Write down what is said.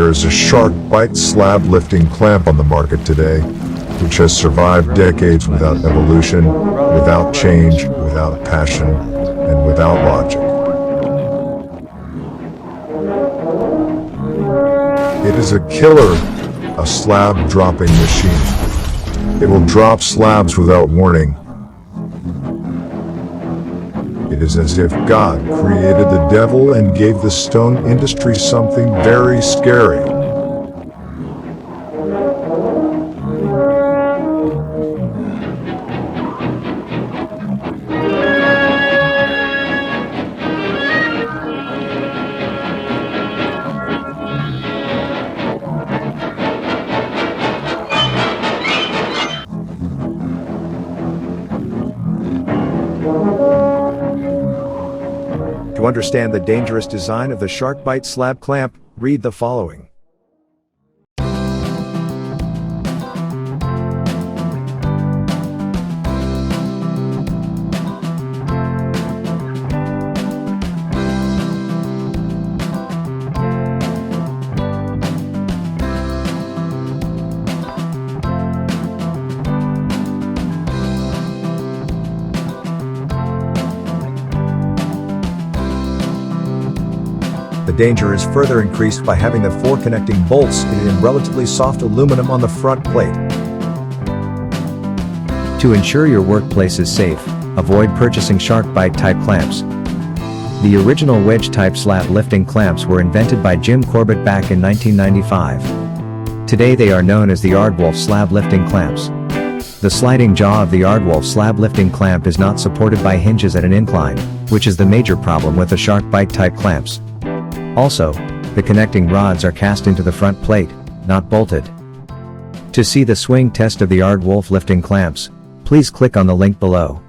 There is a shark bite slab lifting clamp on the market today, which has survived decades without evolution, without change, without passion, and without logic. It is a killer, a slab dropping machine. It will drop slabs without warning. It is as if God created the devil and gave the stone industry something very scary. To understand the dangerous design of the shark bite slab clamp, read the following. The danger is further increased by having the 4 connecting bolts in relatively soft aluminum on the front plate. To ensure your workplace is safe, avoid purchasing shark bite type clamps. The original wedge type slab lifting clamps were invented by Jim Corbett back in 1995. Today they are known as the Aardwolf slab lifting clamps. The sliding jaw of the Aardwolf slab lifting clamp is not supported by hinges at an incline, which is the major problem with the shark bite type clamps. Also, the connecting rods are cast into the front plate, not bolted. To see the swing test of the Aardwolf lifting clamps, please click on the link below.